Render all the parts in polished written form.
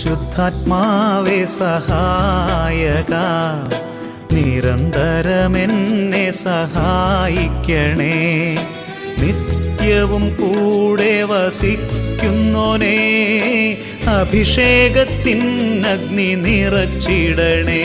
പരിശുദ്ധാത്മാവേ സഹായക, നിരന്തരമെന്നെ സഹായിക്കണേ. നിത്യവും കൂടെ വസിക്കുന്നോനേ, അഭിഷേകത്തിൻ അഗ്നി നിറച്ചിടണേ.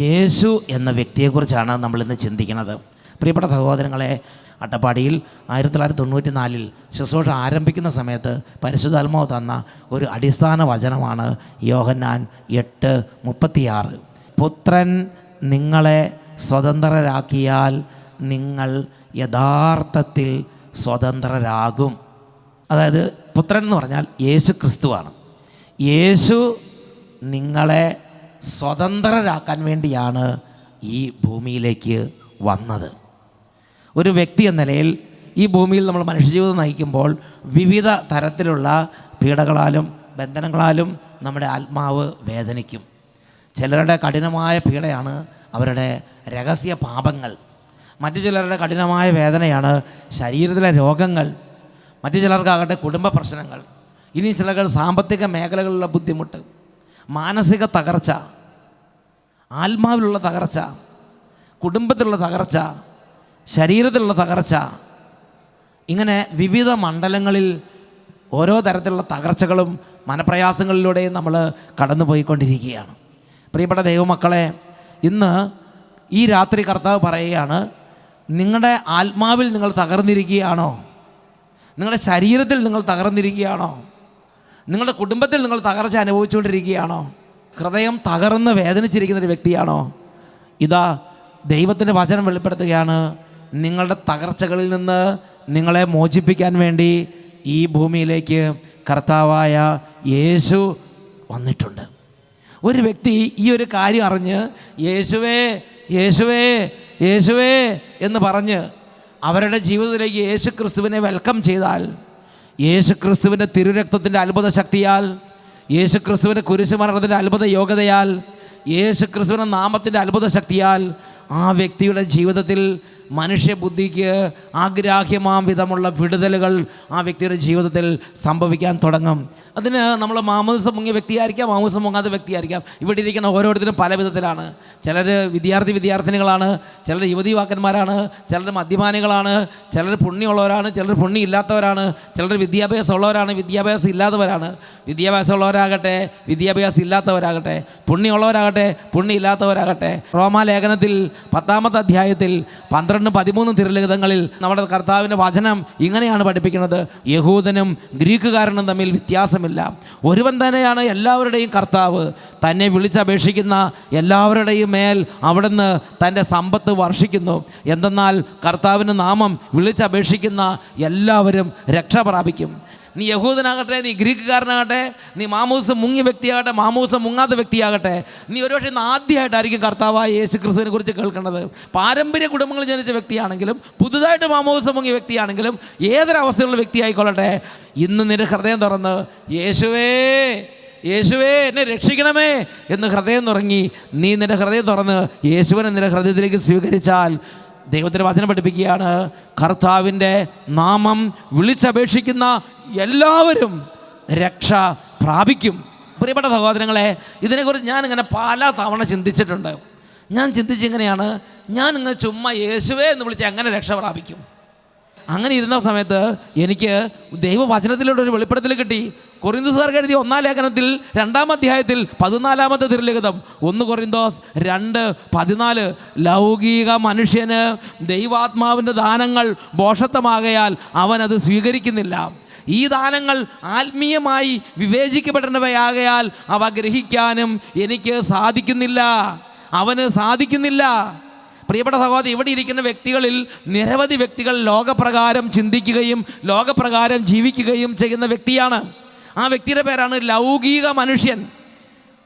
യേശു എന്ന വ്യക്തിയെക്കുറിച്ചാണ് നമ്മളിന്ന് ചിന്തിക്കുന്നത്. പ്രിയപ്പെട്ട സഹോദരങ്ങളെ, അട്ടപ്പാടിയിൽ 1994 ശുശ്രൂഷ ആരംഭിക്കുന്ന സമയത്ത് പരിശുദ്ധാത്മാവ് തന്ന ഒരു അടിസ്ഥാന വചനമാണ് യോഹന്നാൻ 8:36. പുത്രൻ നിങ്ങളെ സ്വതന്ത്രരാക്കിയാൽ നിങ്ങൾ യഥാർത്ഥത്തിൽ സ്വതന്ത്രരാകും. അതായത് പുത്രൻ എന്ന് പറഞ്ഞാൽ യേശു ക്രിസ്തുവാണ്. യേശു നിങ്ങളെ സ്വതന്ത്രരാക്കാൻ വേണ്ടിയാണ് ഈ ഭൂമിയിലേക്ക് വന്നത്. ഒരു വ്യക്തി എന്ന നിലയിൽ ഈ ഭൂമിയിൽ നമ്മൾ മനുഷ്യജീവിതം നയിക്കുമ്പോൾ വിവിധ തരത്തിലുള്ള പീഡകളാലും ബന്ധനങ്ങളാലും നമ്മുടെ ആത്മാവ് വേദനിക്കും. ചിലരുടെ കഠിനമായ പീഡയാണ് അവരുടെ രഹസ്യ പാപങ്ങൾ. മറ്റു ചിലരുടെ കഠിനമായ വേദനയാണ് ശരീരത്തിലെ രോഗങ്ങൾ. മറ്റു ചിലർക്കാകട്ടെ കുടുംബ പ്രശ്നങ്ങൾ. ഇനി ചിലർ സാമ്പത്തിക മേഖലകളിലുള്ള ബുദ്ധിമുട്ട്, മാനസിക തകർച്ച, ആത്മാവിലുള്ള തകർച്ച, കുടുംബത്തിലുള്ള തകർച്ച, ശരീരത്തിലുള്ള തകർച്ച. ഇങ്ങനെ വിവിധ മണ്ഡലങ്ങളിൽ ഓരോ തരത്തിലുള്ള തകർച്ചകളും മനപ്രയാസങ്ങളിലൂടെയും നമ്മൾ കടന്നുപോയിക്കൊണ്ടിരിക്കുകയാണ്. പ്രിയപ്പെട്ട ദൈവമക്കളെ, ഇന്ന് ഈ രാത്രി കർത്താവ് പറയുകയാണ്, നിങ്ങളുടെ ആത്മാവിൽ നിങ്ങൾ തകർന്നിരിക്കുകയാണോ? നിങ്ങളുടെ ശരീരത്തിൽ നിങ്ങൾ തകർന്നിരിക്കുകയാണോ? നിങ്ങളുടെ കുടുംബത്തിൽ നിങ്ങൾ തകർച്ച അനുഭവിച്ചുകൊണ്ടിരിക്കുകയാണോ? ഹൃദയം തകർന്ന് വേദനിച്ചിരിക്കുന്നൊരു വ്യക്തിയാണോ? ഇതാ ദൈവത്തിൻ്റെ വചനം വെളിപ്പെടുത്തുകയാണ്, നിങ്ങളുടെ തകർച്ചകളിൽ നിന്ന് നിങ്ങളെ മോചിപ്പിക്കാൻ വേണ്ടി ഈ ഭൂമിയിലേക്ക് കർത്താവായ യേശു വന്നിട്ടുണ്ട്. ഒരു വ്യക്തി ഈ ഒരു കാര്യം അറിഞ്ഞ് യേശുവേ യേശുവേ യേശുവേ എന്ന് പറഞ്ഞ് അവരുടെ ജീവിതത്തിലേക്ക് യേശു ക്രിസ്തുവിനെ വെൽക്കം ചെയ്താൽ, യേശു ക്രിസ്തുവിൻ്റെ തിരുരക്തത്തിൻ്റെ അത്ഭുത ശക്തിയാൽ, യേശു ക്രിസ്തുവിൻ്റെ കുരിശുമരണത്തിൻ്റെ അത്ഭുത യോഗ്യതയാൽ, യേശു ക്രിസ്തുവിൻ്റെ നാമത്തിൻ്റെ അത്ഭുത ശക്തിയാൽ ആ വ്യക്തിയുടെ ജീവിതത്തിൽ മനുഷ്യബുദ്ധിക്ക് ആഗ്രാഹ്യമാം വിധമുള്ള വിടുതലുകൾ ആ വ്യക്തിയുടെ ജീവിതത്തിൽ സംഭവിക്കാൻ തുടങ്ങും. അതിന് നമ്മൾ മാമോദിസ മുങ്ങിയ വ്യക്തിയായിരിക്കാം, മാമോദിസ മുങ്ങാത്ത വ്യക്തിയായിരിക്കാം. ഇവിടെ ഇരിക്കുന്ന ഓരോരുത്തരും പല വിധത്തിലാണ്. ചിലർ വിദ്യാർത്ഥിനികളാണ്, ചിലർ യുവതിവാക്കന്മാരാണ്, ചിലർ മദ്യപാനികളാണ്, ചിലർ പുണ്യമുള്ളവരാണ്, ചിലർ പുണ്യമില്ലാത്തവരാണ്, ചിലർ വിദ്യാഭ്യാസമുള്ളവരാണ്, വിദ്യാഭ്യാസം ഇല്ലാത്തവരാണ്. വിദ്യാഭ്യാസമുള്ളവരാകട്ടെ, വിദ്യാഭ്യാസം ഇല്ലാത്തവരാകട്ടെ, പുണ്യമുള്ളവരാകട്ടെ, പുണ്യമില്ലാത്തവരാകട്ടെ. റോമാലേഖനത്തിൽ 10-ാമത്തെ അധ്യായത്തിൽ 12-13 തിരുലിഖിതങ്ങളിൽ നമ്മുടെ കർത്താവിൻ്റെ വചനം ഇങ്ങനെയാണ് പഠിപ്പിക്കുന്നത്, യഹൂദനും ഗ്രീക്കുകാരനും തമ്മിൽ വ്യത്യാസമില്ല, ഒരുവൻ തന്നെയാണ് എല്ലാവരുടെയും കർത്താവ്. തന്നെ വിളിച്ചപേക്ഷിക്കുന്ന എല്ലാവരുടെയും മേൽ അവിടുന്ന് തൻ്റെ സമ്പത്ത് വർഷിക്കുന്നു. എന്തെന്നാൽ കർത്താവിൻ്റെ നാമം വിളിച്ചപേക്ഷിക്കുന്ന എല്ലാവരും രക്ഷ പ്രാപിക്കും. നീ യഹൂദനാകട്ടെ, നീ ഗ്രീക്കുകാരനാകട്ടെ, നീ മാമോദിസം മുങ്ങിയ വ്യക്തിയാകട്ടെ, മാമോദിസം മുങ്ങാത്ത വ്യക്തിയാകട്ടെ, നീ ഒരുപക്ഷെ ഇന്ന് ആദ്യമായിട്ടായിരിക്കും കർത്താവായ യേശു ക്രിസ്തുവിനെ കുറിച്ച് കേൾക്കേണ്ടത്. പാരമ്പര്യ കുടുംബങ്ങളിൽ ജനിച്ച വ്യക്തിയാണെങ്കിലും പുതുതായിട്ട് മാമോദിസം മുങ്ങിയ വ്യക്തിയാണെങ്കിലും ഏതൊരവസ്ഥയുള്ള വ്യക്തി ആയിക്കൊള്ളട്ടെ, ഇന്ന് നിന്റെ ഹൃദയം തുറന്ന് യേശുവേ യേശുവേ എന്നെ രക്ഷിക്കണമേ എന്ന് ഹൃദയം തുറങ്ങി നീ നിന്റെ ഹൃദയം തുറന്ന് യേശുവിനെ നിന്റെ ഹൃദയത്തിലേക്ക് സ്വീകരിച്ചാൽ, ദൈവത്തിൻ്റെ വചനം പഠിപ്പിക്കുകയാണ്, കർത്താവിൻ്റെ നാമം വിളിച്ചപേക്ഷിക്കുന്ന എല്ലാവരും രക്ഷ പ്രാപിക്കും. പ്രിയപ്പെട്ട സഹോദരങ്ങളെ, ഇതിനെക്കുറിച്ച് ഞാനിങ്ങനെ പല തവണ ചിന്തിച്ചിട്ടുണ്ട്. ഞാൻ ചിന്തിച്ചിങ്ങനെയാണ്, ഞാനിങ്ങനെ ചുമ്മാ യേശുവേ എന്ന് വിളിച്ച് എങ്ങനെ രക്ഷ പ്രാപിക്കും? അങ്ങനെ ഇരുന്ന സമയത്ത് എനിക്ക് ദൈവവചനത്തിലൂടെ ഒരു വെളിപ്പെടുത്തൽ കിട്ടി. കൊറിന്തോസുകാർക്ക് എഴുതിയ 1-ാം ലേഖനത്തിൽ 2-ാം അധ്യായത്തിൽ 14-ാമത്തെ തിരുലിഖിതം 1 കൊറിന്തോസ് 2:14, ലൗകിക മനുഷ്യന് ദൈവാത്മാവിൻ്റെ ദാനങ്ങൾ ഭോഷത്വമാകയാൽ അവനത് സ്വീകരിക്കുന്നില്ല. ഈ ദാനങ്ങൾ ആത്മീയമായി വിവേചിക്കപ്പെടേണ്ടവയാകയാൽ അവ ഗ്രഹിക്കാനും എനിക്ക് സാധിക്കുന്നില്ല, അവന് സാധിക്കുന്നില്ല. പ്രിയപ്പെട്ട സഹോദരി, ഇവിടെ ഇരിക്കുന്ന വ്യക്തികളിൽ നിരവധി വ്യക്തികൾ ലോകപ്രകാരം ചിന്തിക്കുകയും ലോകപ്രകാരം ജീവിക്കുകയും ചെയ്യുന്ന വ്യക്തിയാണ്. ആ വ്യക്തിയുടെ പേരാണ് ലൗകിക മനുഷ്യൻ.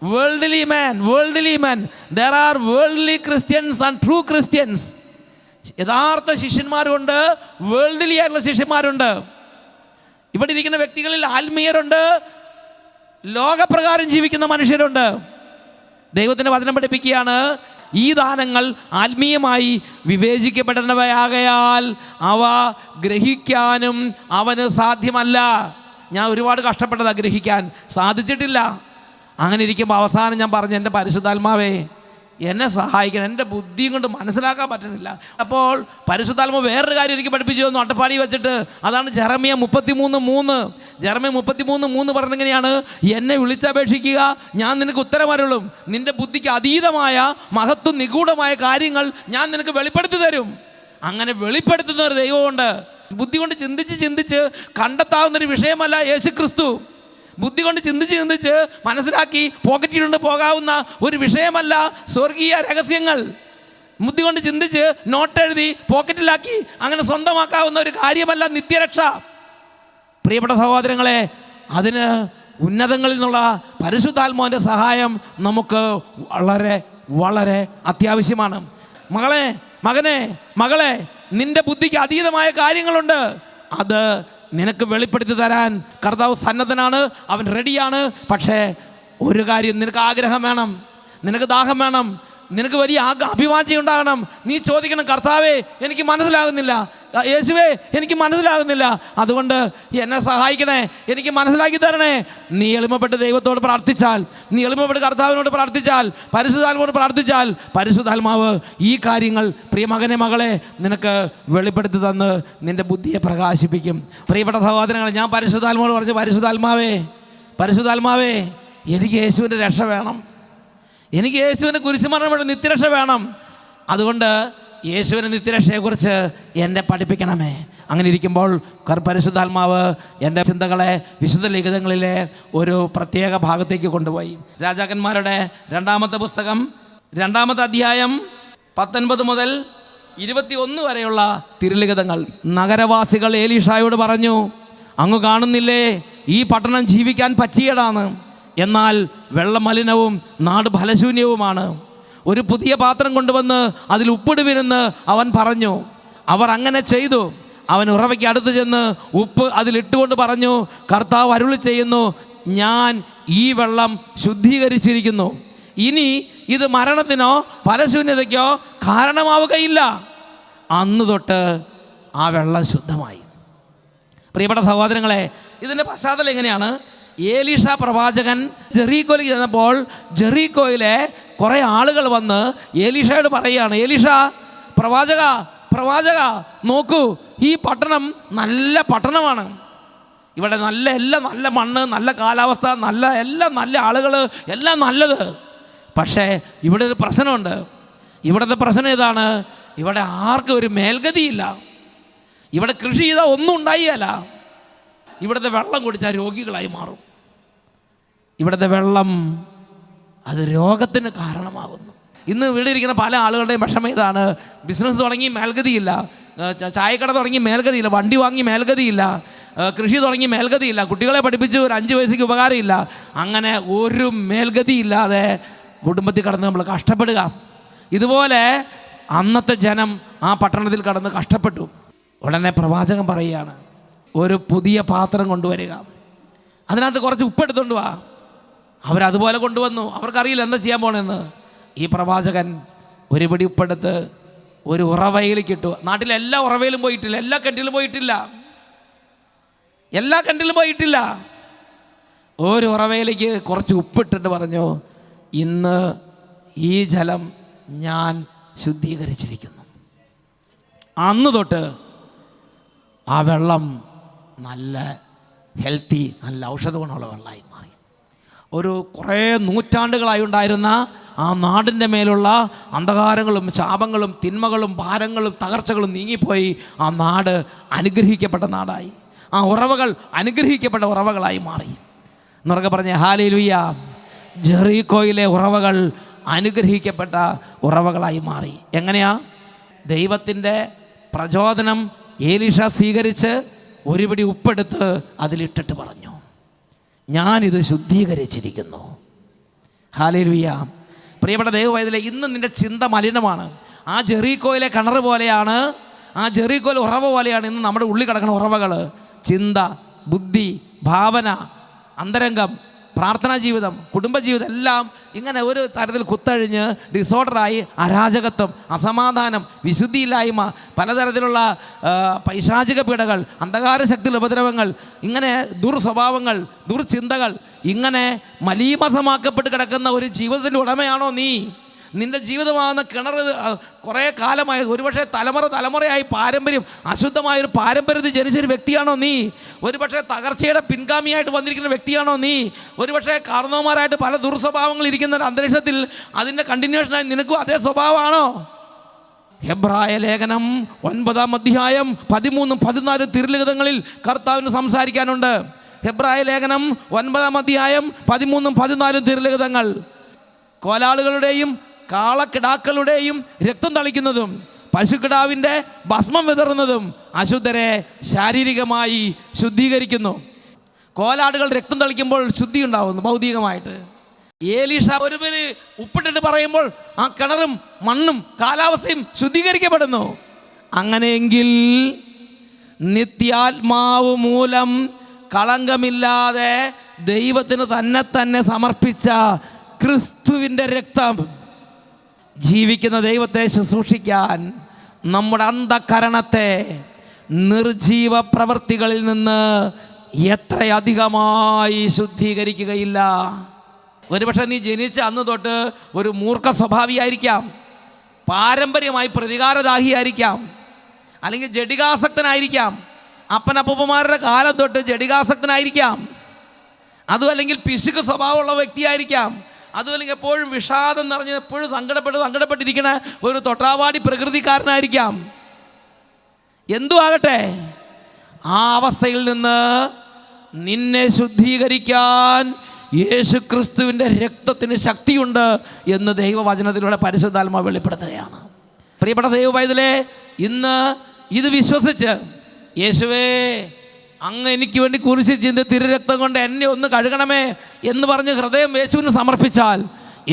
Worldly man. There are worldly Christians and true Christians. യഥാർത്ഥ ശിഷ്യന്മാരുണ്ട്, വേൾഡ്ലി ആയിട്ടുള്ള ശിഷ്യന്മാരുണ്ട്. ഇവിടെ ഇരിക്കുന്ന വ്യക്തികളിൽ ആത്മീയരുണ്ട്, ലോകപ്രകാരം ജീവിക്കുന്ന മനുഷ്യരുണ്ട്. ദൈവത്തിൻ്റെ വചനം പഠിപ്പിക്കുകയാണ്, ഈ ദാനങ്ങൾ ആത്മീയമായി വിവേചിക്കപ്പെടുന്നവയാകയാൽ അവ ഗ്രഹിക്കാനും അവന് സാധ്യമല്ല. ഞാൻ ഒരുപാട് കഷ്ടപ്പെട്ടതാ, ഗ്രഹിക്കാൻ സാധിച്ചിട്ടില്ല. അങ്ങനെ ഇരിക്കുമ്പോൾ അവസാനം ഞാൻ പറഞ്ഞു, എൻ്റെ പരിശുദ്ധാത്മാവേ എന്നെ സഹായിക്കണം, എൻ്റെ ബുദ്ധിയും കൊണ്ട് മനസ്സിലാക്കാൻ പറ്റുന്നില്ല. അപ്പോൾ പരിശുദ്ധാത്മാവ് വേറൊരു കാര്യം എനിക്ക് പഠിപ്പിച്ചു തന്നു അട്ടപ്പാടി വെച്ചിട്ട്. അതാണ് ജെറമ്യ 33:3. ജെറമ്യ 33:3 പറഞ്ഞെങ്ങനെയാണ്, എന്നെ വിളിച്ചപേക്ഷിക്കുക, ഞാൻ നിനക്ക് ഉത്തരമരുളും, നിൻ്റെ ബുദ്ധിക്ക് അതീതമായ മഹത്വം നിഗൂഢമായ കാര്യങ്ങൾ ഞാൻ നിനക്ക് വെളിപ്പെടുത്തി തരും. അങ്ങനെ വെളിപ്പെടുത്തുന്ന ഒരു ദൈവമുണ്ട്. ബുദ്ധി കൊണ്ട് ചിന്തിച്ച് കണ്ടെത്താവുന്നൊരു വിഷയമല്ല യേശുക്രിസ്തു. ബുദ്ധി കൊണ്ട് ചിന്തിച്ച് മനസ്സിലാക്കി പോക്കറ്റിലുണ്ട് പോകാവുന്ന ഒരു വിഷയമല്ല സ്വർഗീയ രഹസ്യങ്ങൾ. ബുദ്ധി കൊണ്ട് ചിന്തിച്ച് നോട്ടെഴുതി പോക്കറ്റിലാക്കി അങ്ങനെ സ്വന്തമാക്കാവുന്ന ഒരു കാര്യമല്ല നിത്യരക്ഷ. പ്രിയപ്പെട്ട സഹോദരങ്ങളെ, അതിന് ഉന്നതങ്ങളിൽ നിന്നുള്ള പരിശുദ്ധാത്മാവിൻ്റെ സഹായം നമുക്ക് വളരെ വളരെ അത്യാവശ്യമാണ്. മകളെ, നിന്റെ ബുദ്ധിക്ക് അതീതമായ കാര്യങ്ങളുണ്ട്. അത് നിനക്ക് വെളിപ്പെടുത്തി തരാൻ കർത്താവ് സന്നദ്ധനാണ്, അവൻ റെഡിയാണ്. പക്ഷേ ഒരു കാര്യം, നിനക്ക് ആഗ്രഹം വേണം, നിനക്ക് ദാഹം വേണം, നിനക്ക് വലിയ അഭിവാഞ്ഛ ഉണ്ടാകണം. നീ ചോദിക്കണം, കർത്താവേ എനിക്ക് മനസ്സിലാകുന്നില്ല, യേശുവേ എനിക്ക് മനസ്സിലാകുന്നില്ല, അതുകൊണ്ട് എന്നെ സഹായിക്കണേ, എനിക്ക് മനസ്സിലാക്കി തരണേ. നീ എളിമപ്പെട്ട് ദൈവത്തോട് പ്രാർത്ഥിച്ചാൽ, നീ എളിമപ്പെട്ട് കർത്താവിനോട് പ്രാർത്ഥിച്ചാൽ, പരിശുദ്ധാത്മാവോട് പ്രാർത്ഥിച്ചാൽ, പരിശുദ്ധാത്മാവ് ഈ കാര്യങ്ങൾ മകളെ നിനക്ക് വെളിപ്പെടുത്തി തന്ന് നിൻ്റെ ബുദ്ധിയെ പ്രകാശിപ്പിക്കും. പ്രിയപ്പെട്ട സഹോദരങ്ങളെ, ഞാൻ പരിശുദ്ധാത്മാവോട് പറഞ്ഞു, പരിശുദ്ധാത്മാവേ എനിക്ക് യേശുവിൻ്റെ രക്ഷ വേണം, എനിക്ക് യേശുവിൻ്റെ കുരിശുമരണം വേണം, നിത്യരക്ഷ വേണം. അതുകൊണ്ട് യേശുവിൻ്റെ നിത്യരക്ഷയെക്കുറിച്ച് എന്നെ പഠിപ്പിക്കണമേ. അങ്ങനെ ഇരിക്കുമ്പോൾ പരിശുദ്ധാത്മാവ് എൻ്റെ ചിന്തകളെ വിശുദ്ധ ലിഖിതങ്ങളിലെ ഒരു പ്രത്യേക ഭാഗത്തേക്ക് കൊണ്ടുപോയി. രാജാക്കന്മാരുടെ 2-ാമത്തെ പുസ്തകം 2-ാമത്തെ അധ്യായം 19 മുതൽ 21 വരെയുള്ള തിരുലിഖിതങ്ങൾ. നഗരവാസികൾ ഏലീഷായോട് പറഞ്ഞു, അങ്ങ് കാണുന്നില്ലേ, ഈ പട്ടണം ജീവിക്കാൻ പറ്റിയതാണ്, എന്നാൽ വെള്ളം മലിനവും നാട് ഫലശൂന്യവുമാണ്. ഒരു പുതിയ പാത്രം കൊണ്ടുവന്ന് അതിൽ ഉപ്പിടുവിനെന്ന് അവൻ പറഞ്ഞു. അവർ അങ്ങനെ ചെയ്തു. അവൻ ഉറവയ്ക്ക് അടുത്ത് ചെന്ന് ഉപ്പ് അതിലിട്ടുകൊണ്ട് പറഞ്ഞു, കർത്താവ് അരുളി ചെയ്യുന്നു, ഞാൻ ഈ വെള്ളം ശുദ്ധീകരിച്ചിരിക്കുന്നു, ഇനി ഇത് മരണത്തിനോ ഫലശൂന്യതയ്ക്കോ കാരണമാവുകയില്ല. അന്ന് തൊട്ട് ആ വെള്ളം ശുദ്ധമായി. പ്രിയപ്പെട്ട സഹോദരങ്ങളെ, ഇതിൻ്റെ പശ്ചാത്തലം എങ്ങനെയാണ്? ഏലീഷ പ്രവാചകൻ ജെറീക്കോയിലേക്ക് ചെന്നപ്പോൾ ജെറീക്കോയിലെ കുറേ ആളുകൾ വന്ന് ഏലീഷയോട് പറയുകയാണ്, ഏലീഷ പ്രവാചക നോക്കൂ, ഈ പട്ടണം നല്ല പട്ടണമാണ്, ഇവിടെ എല്ലാം നല്ല മണ്ണ്, നല്ല കാലാവസ്ഥ, എല്ലാം നല്ല ആളുകൾ, എല്ലാം നല്ലത്. പക്ഷേ ഇവിടെ ഒരു പ്രശ്നമുണ്ട്. ഇവിടുത്തെ പ്രശ്നം ഇതാണ്, ഇവിടെ ആർക്കും ഒരു മേൽഗതിയില്ല, ഇവിടെ കൃഷി ചെയ്താൽ ഒന്നും ഉണ്ടായില്ല, ഇവിടുത്തെ വെള്ളം കുടിച്ചാൽ രോഗികളായി മാറും, ഇവിടുത്തെ വെള്ളം അത് രോഗത്തിന് കാരണമാകുന്നു. ഇന്ന് ഇവിടെ ഇരിക്കുന്ന പല ആളുകളുടെയും വിഷമം ഇതാണ്. ബിസിനസ് തുടങ്ങി മേൽഗതിയില്ല, ചായക്കട തുടങ്ങി മേൽഗതിയില്ല, വണ്ടി വാങ്ങി മേൽഗതിയില്ല, കൃഷി തുടങ്ങി മേൽഗതിയില്ല, കുട്ടികളെ പഠിപ്പിച്ച് ഒരു 5 വയസ്സിക്ക് ഉപകാരമില്ല. അങ്ങനെ ഒരു മേൽഗതിയില്ലാതെ കുടുംബത്തിൽ കടന്ന് നമ്മൾ കഷ്ടപ്പെടുക. ഇതുപോലെ അന്നത്തെ ജനം ആ പട്ടണത്തിൽ കടന്ന് കഷ്ടപ്പെട്ടു. ഉടനെ പ്രവാചകൻ പറയുകയാണ്, ഒരു പുതിയ പാത്രം കൊണ്ടുവരിക, അതിനകത്ത് കുറച്ച് ഉപ്പെടുത്തുകൊണ്ട് വാ. അവരതുപോലെ കൊണ്ടുവന്നു. അവർക്കറിയില്ല എന്താ ചെയ്യാൻ പോണെന്ന്. ഈ പ്രവാചകൻ ഒരു പിടി ഉപ്പെടുത്ത് ഒരു ഉറവയിലേക്ക് ഇട്ടു. നാട്ടിലെ എല്ലാ ഉറവയിലും പോയിട്ടില്ല, എല്ലാ കിണറ്റിലും പോയിട്ടില്ല. ഒരു ഉറവയിലേക്ക് കുറച്ച് ഉപ്പിട്ടിട്ട് പറഞ്ഞു, ഇന്ന് ഈ ജലം ഞാൻ ശുദ്ധീകരിച്ചിരിക്കുന്നു. അന്ന് തൊട്ട് ആ വെള്ളം നല്ല ഹെൽത്തി, നല്ല ഔഷധ ഗുണമുള്ള വെള്ളമായി മാറി. ഒരു കുറേ നൂറ്റാണ്ടുകളായി ഉണ്ടായിരുന്ന ആ നാടിൻ്റെ മേലുള്ള അന്ധകാരങ്ങളും ശാപങ്ങളും തിന്മകളും ഭാരങ്ങളും തകർച്ചകളും നീങ്ങിപ്പോയി. ആ നാട് അനുഗ്രഹിക്കപ്പെട്ട നാടായി. ആ ഉറവകൾ അനുഗ്രഹിക്കപ്പെട്ട ഉറവകളായി മാറി. എന്നൊക്കെ പറഞ്ഞ ഹല്ലേലൂയ. ജെറീക്കോയിലെ ഉറവകൾ അനുഗ്രഹിക്കപ്പെട്ട ഉറവകളായി മാറി. എങ്ങനെയാ? ദൈവത്തിൻ്റെ പ്രചോദനം ഏലീഷ സ്വീകരിച്ച് ഒരു പിടി ഉപ്പെടുത്ത് അതിലിട്ടിട്ട് പറഞ്ഞു, ഞാനിത് ശുദ്ധീകരിച്ചിരിക്കുന്നു. ഹല്ലേലൂയ. പ്രിയപ്പെട്ട ദൈവവൈതലേ, ഇന്ന് നിൻ്റെ ചിന്ത മലിനമാണ്. ആ ജെറീക്കോയിലെ കിണർ പോലെയാണ്, ആ ജെറീക്കോയിലെ ഉറവ പോലെയാണ് ഇന്ന് നമ്മുടെ ഉള്ളിൽ കിടക്കുന്ന ഉറവകൾ. ചിന്ത, ബുദ്ധി, ഭാവന, അന്തരംഗം, പ്രാർത്ഥനാ ജീവിതം, കുടുംബജീവിതം എല്ലാം ഇങ്ങനെ ഒരു തരത്തിൽ കുത്തഴിഞ്ഞ് ഡിസോർഡറായി അരാജകത്വം, അസമാധാനം, വിശുദ്ധിയില്ലായ്മ, പലതരത്തിലുള്ള പൈശാചിക പീഡകൾ, അന്ധകാര ശക്തിയുള്ള ഉപദ്രവങ്ങൾ, ഇങ്ങനെ ദുർസ്വഭാവങ്ങൾ, ദുർചിന്തകൾ, ഇങ്ങനെ മലീമസമാക്കപ്പെട്ട് കിടക്കുന്ന ഒരു ജീവിതത്തിൻ്റെ ഉടമയാണോ നീ? നിൻ്റെ ജീവിതമാകുന്ന കിണർ കുറേ കാലമായി, ഒരുപക്ഷെ തലമുറയായി പാരമ്പര്യം, അശുദ്ധമായൊരു പാരമ്പര്യത്തിൽ ജനിച്ചൊരു വ്യക്തിയാണോ നീ? ഒരുപക്ഷെ തകർച്ചയുടെ പിൻഗാമിയായിട്ട് വന്നിരിക്കുന്ന വ്യക്തിയാണോ നീ? ഒരുപക്ഷെ കാരണവന്മാരായിട്ട് പല ദുർസ്വഭാവങ്ങൾ ഇരിക്കുന്ന ഒരു അന്തരീക്ഷത്തിൽ അതിൻ്റെ കണ്ടിന്യൂഷനായി നിനക്കും അതേ സ്വഭാവമാണോ? ഹെബ്രായ ലേഖനം 9-ാം അധ്യായം 13-14 തിരുലിഖിതങ്ങളിൽ കർത്താവിന് സംസാരിക്കാനുണ്ട്. ഹെബ്രായ ലേഖനം 9-ാം അധ്യായം 13-14 തിരുലിഖിതങ്ങൾ. കോലാളുകളുടെയും കാളക്കിടാക്കളുടെയും രക്തം തളിക്കുന്നതും പശുക്കിടാവിൻ്റെ ഭസ്മം വിതറുന്നതും അശുദ്ധരെ ശാരീരികമായി ശുദ്ധീകരിക്കുന്നു. കോലാടുകൾ രക്തം തളിക്കുമ്പോൾ ശുദ്ധി ഉണ്ടാവുന്നു ഭൗതികമായിട്ട്. ഏലീഷ ഒരു പേര് ഉപ്പിട്ടിട്ട് പറയുമ്പോൾ ആ കിണറും മണ്ണും കാലാവസ്ഥയും ശുദ്ധീകരിക്കപ്പെടുന്നു. അങ്ങനെയെങ്കിൽ നിത്യാത്മാവ് മൂലം കളങ്കമില്ലാതെ ദൈവത്തിന് തന്നെ സമർപ്പിച്ച ക്രിസ്തുവിൻ്റെ രക്തം ജീവിക്കുന്ന ദൈവത്തെ ശുശ്രൂഷിക്കാൻ നമ്മുടെ അന്ധകരണത്തെ നിർജീവ പ്രവൃത്തികളിൽ നിന്ന് എത്രയധികമായി ശുദ്ധീകരിക്കുകയില്ല. ഒരുപക്ഷെ നീ ജനിച്ച അന്ന് തൊട്ട് ഒരു മൂർഖ സ്വഭാവിയായിരിക്കാം, പാരമ്പര്യമായി പ്രതികാരദാഹിയായിരിക്കാം, അല്ലെങ്കിൽ ജഡികാസക്തനായിരിക്കാം, അപ്പനപ്പൂപ്പന്മാരുടെ കാലം തൊട്ട് ജഡികാസക്തനായിരിക്കാം, അതും അല്ലെങ്കിൽ പിശുക്ക് സ്വഭാവമുള്ള വ്യക്തിയായിരിക്കാം, അതും അല്ലെങ്കിൽ എപ്പോഴും വിഷാദം നിറഞ്ഞ് എപ്പോഴും സങ്കടപ്പെട്ടിരിക്കുന്ന ഒരു തൊട്ടാവാടി പ്രകൃതിക്കാരനായിരിക്കാം. എന്തു ആകട്ടെ, ആ അവസ്ഥയിൽ നിന്ന് നിന്നെ ശുദ്ധീകരിക്കാൻ യേശുക്രിസ്തുവിൻ്റെ രക്തത്തിന് ശക്തിയുണ്ട് എന്ന് ദൈവവചനത്തിലൂടെ പരിശുദ്ധാത്മാവ് വെളിപ്പെടുത്തുകയാണ്. പ്രിയപ്പെട്ട ദൈവപൈതലേ, ഇന്ന് ഇത് വിശ്വസിച്ച് യേശുവേ അങ്ങ് എനിക്ക് വേണ്ടി കുരിശിൽ ചിന്തി തിരുരക്തം കൊണ്ട് എന്നെ ഒന്ന് കഴുകണമേ എന്ന് പറഞ്ഞ് ഹൃദയം യേശുവിന് സമർപ്പിച്ചാൽ,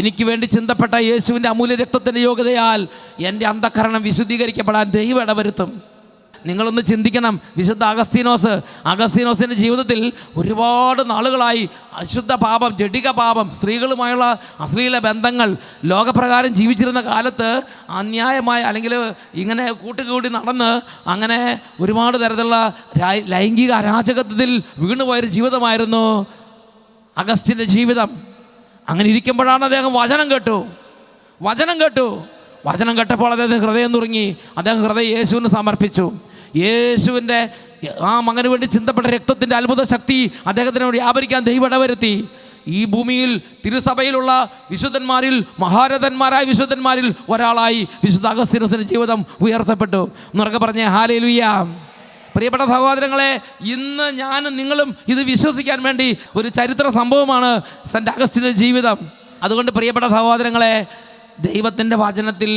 എനിക്ക് വേണ്ടി ചിന്തപ്പെട്ട യേശുവിൻ്റെ അമൂല്യ രക്തത്തിൻ്റെ യോഗ്യതയാൽ എൻ്റെ അന്ധകരണം വിശുദ്ധീകരിക്കപ്പെടാൻ ദൈവം ഇടവരുത്തും. നിങ്ങളൊന്ന് ചിന്തിക്കണം. വിശുദ്ധ അഗസ്തീനോസിൻ്റെ ജീവിതത്തിൽ ഒരുപാട് നാളുകളായി അശുദ്ധ പാപം, ജഡിക പാപം, സ്ത്രീകളുമായുള്ള അശ്ലീല ബന്ധങ്ങൾ, ലോകപ്രകാരം ജീവിച്ചിരുന്ന കാലത്ത് അന്യായമായ അല്ലെങ്കിൽ ഇങ്ങനെ കൂട്ടുകൂടി നടന്ന് അങ്ങനെ ഒരുപാട് തരത്തിലുള്ള ലൈംഗിക അരാജകത്വത്തിൽ വീണുപോയൊരു ജീവിതമായിരുന്നു അഗസ്റ്റിൻ്റെ ജീവിതം. അങ്ങനെ ഇരിക്കുമ്പോഴാണ് അദ്ദേഹം വചനം കേട്ടപ്പോൾ അദ്ദേഹം ഹൃദയം നുറുങ്ങി. അദ്ദേഹം ഹൃദയം യേശുവിന് സമർപ്പിച്ചു. യേശുവിൻ്റെ ആ മകന് വേണ്ടി ചിന്തപ്പെട്ട രക്തത്തിൻ്റെ അത്ഭുത ശക്തി അദ്ദേഹത്തിന് വ്യാപരിക്കാൻ ദൈവം ഇടവരുത്തി. ഈ ഭൂമിയിൽ തിരുസഭയിലുള്ള വിശുദ്ധന്മാരിൽ, മഹാരഥന്മാരായ വിശുദ്ധന്മാരിൽ ഒരാളായി വിശുദ്ധ അഗസ്തീനോസിൻ്റെ ജീവിതം ഉയർത്തപ്പെട്ടു. എന്നുറക്കെ പറഞ്ഞേ ഹല്ലേലൂയ. പ്രിയപ്പെട്ട സഹോദരങ്ങളെ, ഇന്ന് ഞാനും നിങ്ങളും ഇത് വിശ്വസിക്കാൻ വേണ്ടി ഒരു ചരിത്ര സംഭവമാണ് സെൻറ്റ് അഗസ്റ്റിൻ്റെ ജീവിതം. അതുകൊണ്ട് പ്രിയപ്പെട്ട സഹോദരങ്ങളെ, ദൈവത്തിൻ്റെ വചനത്തിൽ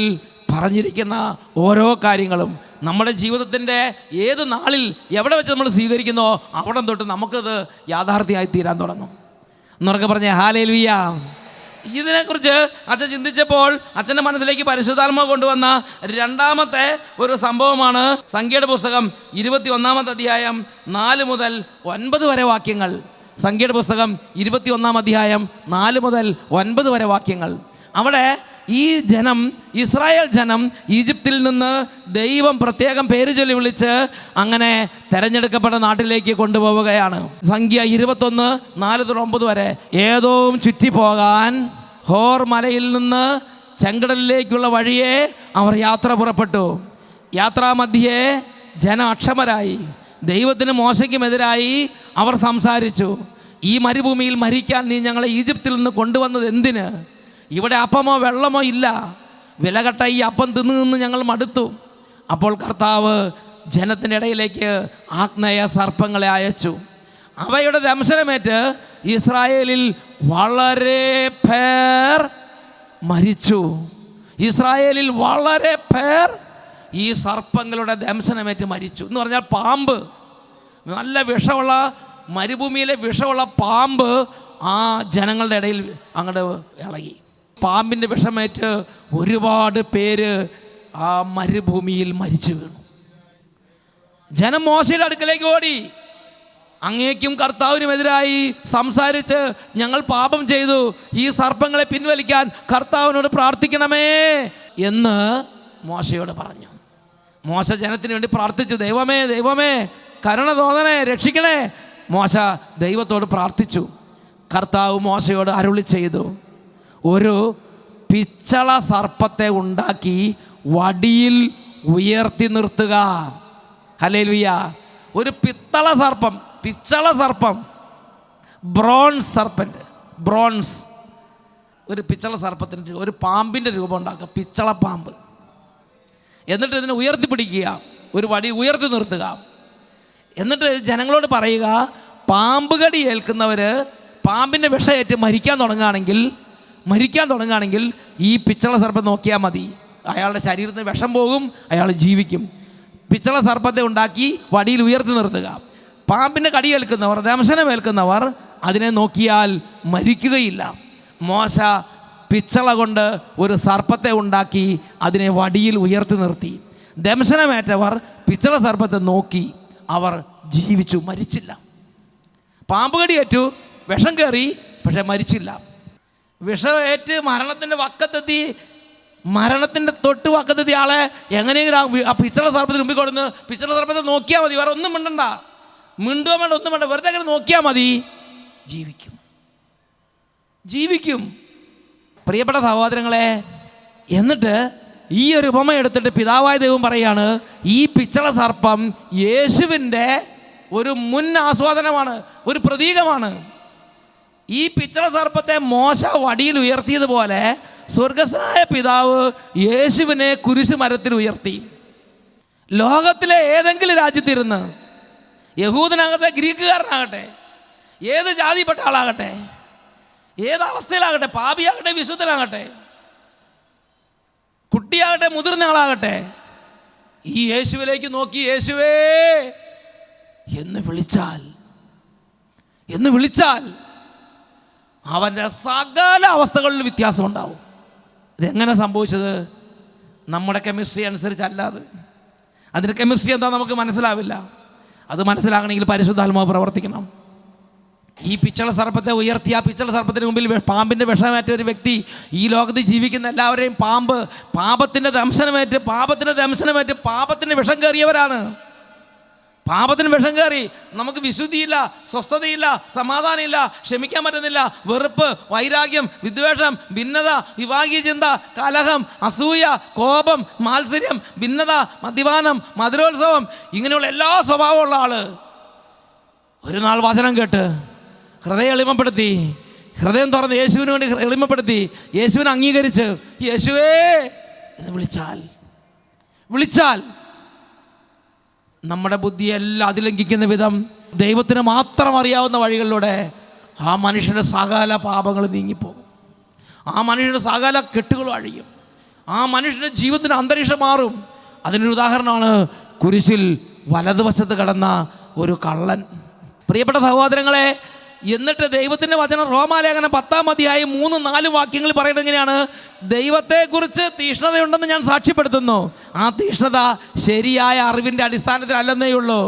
പറഞ്ഞിരിക്കുന്ന ഓരോ കാര്യങ്ങളും നമ്മുടെ ജീവിതത്തിൻ്റെ ഏത് നാളിൽ എവിടെ വെച്ച് നമ്മൾ സ്വീകരിക്കുന്നോ അവിടെ തൊട്ട് നമുക്കത് യാഥാർത്ഥ്യമായി തീരാൻ തുടങ്ങും. എന്നൊക്കെ പറഞ്ഞേ ഹല്ലേലൂയ. ഇതിനെക്കുറിച്ച് അച്ഛൻ ചിന്തിച്ചപ്പോൾ അച്ഛൻ്റെ മനസ്സിലേക്ക് പരിശുദ്ധാത്മാവ് കൊണ്ടുവന്ന രണ്ടാമത്തെ ഒരു സംഭവമാണ് സംഖ്യയുടെ പുസ്തകം 21-ാമത്തെ അധ്യായം 4 മുതൽ 9 വരെ വാക്യങ്ങൾ. സംഖ്യയുടെ പുസ്തകം 21-ാം അധ്യായം 4 മുതൽ 9 വരെ വാക്യങ്ങൾ. അവിടെ ഈ ജനം, ഇസ്രായേൽ ജനം ഈജിപ്തിൽ നിന്ന് ദൈവം പ്രത്യേകം പേര് ചൊല്ലി വിളിച്ച് അങ്ങനെ തെരഞ്ഞെടുക്കപ്പെട്ട നാട്ടിലേക്ക് കൊണ്ടുപോവുകയാണ്. സംഖ്യ 21:4-9 വരെ. ഏദോം ചുറ്റിപ്പോകാൻ ഹോർ മലയിൽ നിന്ന് ചെങ്കടലിലേക്കുള്ള വഴിയെ അവർ യാത്ര പുറപ്പെട്ടു. യാത്രാമധ്യേ ജനം അക്ഷമരായി. ദൈവത്തിന് മോശയ്ക്കുമെതിരായി അവർ സംസാരിച്ചു. ഈ മരുഭൂമിയിൽ മരിക്കാൻ നീ ഞങ്ങളെ ഈജിപ്തിൽ നിന്ന് കൊണ്ടുവന്നത് എന്തിന്? ഇവിടെ അപ്പമോ വെള്ളമോ ഇല്ല. വിലകെട്ട ഈ അപ്പം തിന്ന് ഞങ്ങൾ മടുത്തു. അപ്പോൾ കർത്താവ് ജനത്തിൻ്റെ ഇടയിലേക്ക് ആഗ്നേയ സർപ്പങ്ങളെ അയച്ചു. അവയുടെ ദംശനമേറ്റ് ഇസ്രായേലിൽ വളരെ പേർ മരിച്ചു. ഇസ്രായേലിൽ വളരെ പേർ ഈ സർപ്പങ്ങളുടെ ദംശനമേറ്റ് മരിച്ചു എന്ന് പറഞ്ഞാൽ പാമ്പ്, നല്ല വിഷമുള്ള മരുഭൂമിയിലെ വിഷമുള്ള പാമ്പ് ആ ജനങ്ങളുടെ ഇടയിൽ അങ്ങോട്ട് ഇളകി. പാമ്പിൻ്റെ വിഷമേറ്റ് ഒരുപാട് പേര് ആ മരുഭൂമിയിൽ മരിച്ചു വീണു. ജനം മോശയുടെ അടുക്കലേക്ക് ഓടി, അങ്ങേക്കും കർത്താവിനുമെതിരായി സംസാരിച്ച് ഞങ്ങൾ പാപം ചെയ്തു, ഈ സർപ്പങ്ങളെ പിൻവലിക്കാൻ കർത്താവിനോട് പ്രാർത്ഥിക്കണമേ എന്ന് മോശയോട് പറഞ്ഞു. മോശ ജനത്തിന് വേണ്ടി പ്രാർത്ഥിച്ചു, ദൈവമേ ദൈവമേ കരുണ തോന്നണേ, രക്ഷിക്കണേ. മോശ ദൈവത്തോട് പ്രാർത്ഥിച്ചു. കർത്താവ് മോശയോട് അരുളി ചെയ്തു, ഒരു പിച്ചള സർപ്പത്തെ ഉണ്ടാക്കി വടിയിൽ ഉയർത്തി നിർത്തുക. ഹല്ലേലൂയ. ഒരു പിച്ചള സർപ്പം, ബ്രോൺസ് സർപ്പൻ്റ്, ബ്രോൺസ്, ഒരു പിച്ചള സർപ്പത്തിൻ്റെ ഒരു പാമ്പിൻ്റെ രൂപം ഉണ്ടാക്കുക, പിച്ചള പാമ്പ്. എന്നിട്ട് ഇതിനെ ഉയർത്തിപ്പിടിക്കുക, ഒരു വടി ഉയർത്തി നിർത്തുക. എന്നിട്ട് ജനങ്ങളോട് പറയുക, പാമ്പ് കടി ഏൽക്കുന്നവർ പാമ്പിൻ്റെ വിഷയേറ്റ് മരിക്കാൻ തുടങ്ങുകയാണെങ്കിൽ ഈ പിച്ചള സർപ്പം നോക്കിയാൽ മതി, അയാളുടെ ശരീരത്തിന് വിഷം പോകും, അയാൾ ജീവിക്കും. പിച്ചള സർപ്പത്തെ ഉണ്ടാക്കി വടിയിൽ ഉയർത്തി നിർത്തുക. പാമ്പിൻ്റെ കടിയേൽക്കുന്നവർ, ദംശനമേൽക്കുന്നവർ അതിനെ നോക്കിയാൽ മരിക്കുകയില്ല. മോശ പിച്ചള കൊണ്ട് ഒരു സർപ്പത്തെ ഉണ്ടാക്കി അതിനെ വടിയിൽ ഉയർത്തി നിർത്തി. ദംശനമേറ്റവർ പിച്ചള സർപ്പത്തെ നോക്കി അവർ ജീവിച്ചു, മരിച്ചില്ല. പാമ്പ് കടിയേറ്റു, വിഷം കയറി, പക്ഷെ മരിച്ചില്ല. വിഷമേറ്റ് മരണത്തിൻ്റെ തൊട്ട് വക്കത്തെത്തിയ ആളെ എങ്ങനെയെങ്കിലും ആ പിച്ചള സർപ്പത്തിന് മുമ്പിൽ കൊടുന്ന് പിച്ചള സർപ്പത്തെ നോക്കിയാൽ മതി, വേറെ ഒന്നും മിണ്ടണ്ട, മിണ്ടുക വേണ്ട, ഒന്നും വേണ്ട, വെറുതെ അങ്ങനെ നോക്കിയാൽ മതി, ജീവിക്കും. പ്രിയപ്പെട്ട സഹോദരങ്ങളെ, എന്നിട്ട് ഈ ഒരു ഉപമ എടുത്തിട്ട് പിതാവായ ദൈവം പറയാണ്, ഈ പിച്ചള സർപ്പം യേശുവിൻ്റെ ഒരു മുൻ ആസ്വാദനമാണ്, ഒരു പ്രതീകമാണ്. ഈ പിച്ചള സർപ്പത്തെ മോശ വടിയിൽ ഉയർത്തിയതുപോലെ സ്വർഗസ്വനായ പിതാവ് യേശുവിനെ കുരിശ് മരത്തിൽ ഉയർത്തി. ലോകത്തിലെ ഏതെങ്കിലും രാജ്യത്തിരുന്ന്, യഹൂദനാകട്ടെ ഗ്രീക്കുകാരനാകട്ടെ, ഏത് ജാതിപ്പെട്ട ആളാകട്ടെ, ഏത് അവസ്ഥയിലാകട്ടെ, പാപിയാകട്ടെ വിശുദ്ധനാകട്ടെ, കുട്ടിയാകട്ടെ മുതിർന്ന ആളാകട്ടെ, ഈ യേശുവിലേക്ക് നോക്കി യേശുവേ എന്ന് വിളിച്ചാൽ അവൻ്റെ സകല അവസ്ഥകളിൽ വ്യത്യാസം ഉണ്ടാവും. ഇതെങ്ങനെ സംഭവിച്ചത്? നമ്മുടെ കെമിസ്ട്രി അനുസരിച്ചല്ലാതെ. അതിൻ്റെ കെമിസ്ട്രി എന്താ നമുക്ക് മനസ്സിലാവില്ല. അത് മനസ്സിലാകണമെങ്കിൽ പരിശുദ്ധാത്മാവ് പ്രവർത്തിക്കണം. ഈ പിച്ചള സർപ്പത്തെ ഉയർത്തി, ആ പിച്ചള സർപ്പത്തിന് മുമ്പിൽ പാമ്പിൻ്റെ വിഷമേറ്റ ഒരു വ്യക്തി, ഈ ലോകത്ത് ജീവിക്കുന്ന എല്ലാവരെയും പാപത്തിൻ്റെ ദംശനമേറ്റ് പാപത്തിൻ്റെ വിഷം കയറിയവരാണ്. പാപത്തിന് വിഷം കയറി നമുക്ക് വിശുദ്ധിയില്ല, സ്വസ്ഥതയില്ല, സമാധാനമില്ല, ക്ഷമിക്കാൻ പറ്റുന്നില്ല, വെറുപ്പ്, വൈരാഗ്യം, വിദ്വേഷം, ഭിന്നത, വിഭാഗീയ ചിന്ത, കലഹം, അസൂയ, കോപം, മാത്സര്യം, ഭിന്നത, മദ്യപാനം, മധുരോത്സവം, ഇങ്ങനെയുള്ള എല്ലാ സ്വഭാവമുള്ള ആള് ഒരു നാൾ വചനം കേട്ട് ഹൃദയം എളിമപ്പെടുത്തി, ഹൃദയം തുറന്ന് യേശുവിന് വേണ്ടി എളിമപ്പെടുത്തി, യേശുവിനെ അംഗീകരിച്ച് യേശുവേ എന്ന് വിളിച്ചാൽ നമ്മുടെ ബുദ്ധിയെല്ലാം അതിലംഘിക്കുന്ന വിധം ദൈവത്തിന് മാത്രം അറിയാവുന്ന വഴികളിലൂടെ ആ മനുഷ്യൻ്റെ സകല പാപങ്ങൾ നീങ്ങിപ്പോകും. ആ മനുഷ്യൻ്റെ സകല കെട്ടുകളും അഴിയും. ആ മനുഷ്യൻ്റെ ജീവിതത്തിന് അന്തരീക്ഷം മാറും. അതിനൊരു ഉദാഹരണമാണ് കുരിശിൽ വലതുവശത്ത് കിടന്ന ഒരു കള്ളൻ. പ്രിയപ്പെട്ട സഹോദരങ്ങളെ, എന്നിട്ട് ദൈവത്തിൻ്റെ വചനം റോമാലേഖനം 10-ാം അധ്യായം 3-4 വാക്യങ്ങൾ പറയുന്നത് എങ്ങനെയാണ്? ദൈവത്തെക്കുറിച്ച് തീഷ്ണതയുണ്ടെന്ന് ഞാൻ സാക്ഷ്യപ്പെടുത്തുന്നു. ആ തീഷ്ണത ശരിയായ അറിവിൻ്റെ അടിസ്ഥാനത്തിലല്ലെന്നേ ഉള്ളൂ.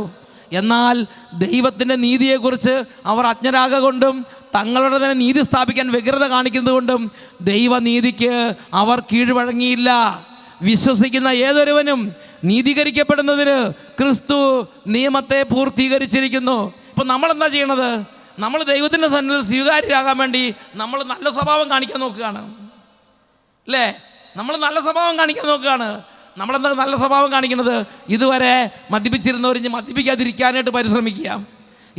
എന്നാൽ ദൈവത്തിൻ്റെ നീതിയെക്കുറിച്ച് അവർ അജ്ഞരാകൊണ്ടും തങ്ങളുടെ തന്നെ നീതി സ്ഥാപിക്കാൻ വ്യഗ്രത കാണിക്കുന്നത് കൊണ്ടും ദൈവനീതിക്ക് അവർ കീഴ്വഴങ്ങിയില്ല. വിശ്വസിക്കുന്ന ഏതൊരുവനും നീതീകരിക്കപ്പെടുന്നതിന് ക്രിസ്തു നിയമത്തെ പൂർത്തീകരിച്ചിരിക്കുന്നു. ഇപ്പം നമ്മളെന്താ ചെയ്യണത്? നമ്മൾ ദൈവത്തിൻ്റെ സന്നിധിയിൽ സ്വീകാര്യരാകാൻ വേണ്ടി നമ്മൾ നല്ല സ്വഭാവം കാണിക്കാൻ നോക്കുകയാണ്, അല്ലേ? നമ്മൾ നല്ല സ്വഭാവം കാണിക്കാൻ നോക്കുകയാണ്. നമ്മളെന്താ നല്ല സ്വഭാവം കാണിക്കുന്നത്? ഇതുവരെ മദ്യപിച്ചിരുന്നവർ ഇനി മദ്യപിക്കാതിരിക്കാനായിട്ട് പരിശ്രമിക്കുക.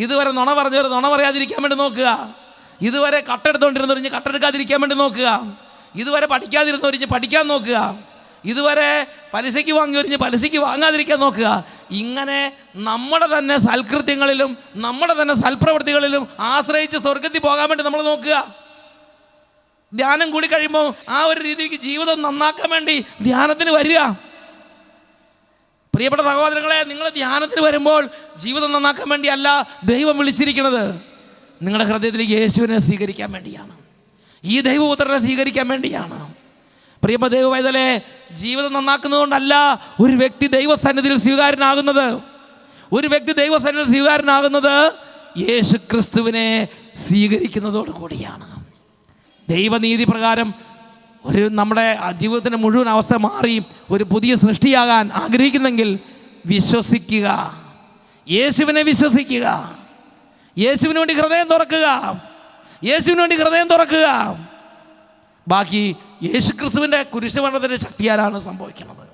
ഇതുവരെ നുണ പറഞ്ഞവർ നുണ പറയാതിരിക്കാൻ വേണ്ടി നോക്കുക. ഇതുവരെ കട്ടെടുത്തുകൊണ്ടിരുന്നവർ ഇനി കട്ടെടുക്കാതിരിക്കാൻ വേണ്ടി നോക്കുക. ഇതുവരെ പഠിക്കാതിരുന്നവർ ഇനി പഠിക്കാൻ നോക്കുക. ഇതുവരെ പലിശയ്ക്ക് വാങ്ങിയവർ ഇനി പലിശയ്ക്ക് വാങ്ങാതിരിക്കാൻ നോക്കുക. ഇങ്ങനെ നമ്മുടെ തന്നെ സൽകൃത്യങ്ങളിലും നമ്മുടെ തന്നെ സൽപ്രവൃത്തികളിലും ആശ്രയിച്ച് സ്വർഗത്തിൽ പോകാൻ വേണ്ടി നമ്മൾ നോക്കുക. ധ്യാനം കൂടി കഴിയുമ്പോൾ ആ ഒരു രീതിക്ക് ജീവിതം നന്നാക്കാൻ വേണ്ടി ധ്യാനത്തിന് വരിക. പ്രിയപ്പെട്ട സഹോദരങ്ങളെ, നിങ്ങൾ ധ്യാനത്തിന് വരുമ്പോൾ ജീവിതം നന്നാക്കാൻ വേണ്ടിയല്ല ദൈവം വിളിച്ചിരിക്കുന്നത്. നിങ്ങളുടെ ഹൃദയത്തിലേക്ക് യേശുവിനെ സ്വീകരിക്കാൻ വേണ്ടിയാണ്, ഈ ദൈവപുത്രനെ സ്വീകരിക്കാൻ വേണ്ടിയാണ്. പ്രിയപ്പെട്ട ദൈവവൈതലേ, ജീവിതം നന്നാക്കുന്നതുകൊണ്ടല്ല ഒരു വ്യക്തി ദൈവസന്നിധിയിൽ സ്വീകാര്യനാകുന്നത്. ഒരു വ്യക്തി ദൈവസന്നിധിയിൽ സ്വീകാര്യനാകുന്നത് യേശു ക്രിസ്തുവിനെ സ്വീകരിക്കുന്നതോടു കൂടിയാണ്. ദൈവനീതി പ്രകാരം നമ്മുടെ ജീവിതത്തിൻ്റെ മുഴുവൻ അവസ്ഥ മാറി ഒരു പുതിയ സൃഷ്ടിയാകാൻ ആഗ്രഹിക്കുന്നെങ്കിൽ വിശ്വസിക്കുക, യേശുവിനെ വിശ്വസിക്കുക, യേശുവിന് വേണ്ടി ഹൃദയം തുറക്കുക, യേശുവിന് വേണ്ടി ഹൃദയം തുറക്കുക. ബാക്കി യേശു ക്രിസ്തുവിൻ്റെ കുരിശുമരണത്തിൻ്റെ ശക്തിയാലാണ് സംഭവിക്കുന്നത്.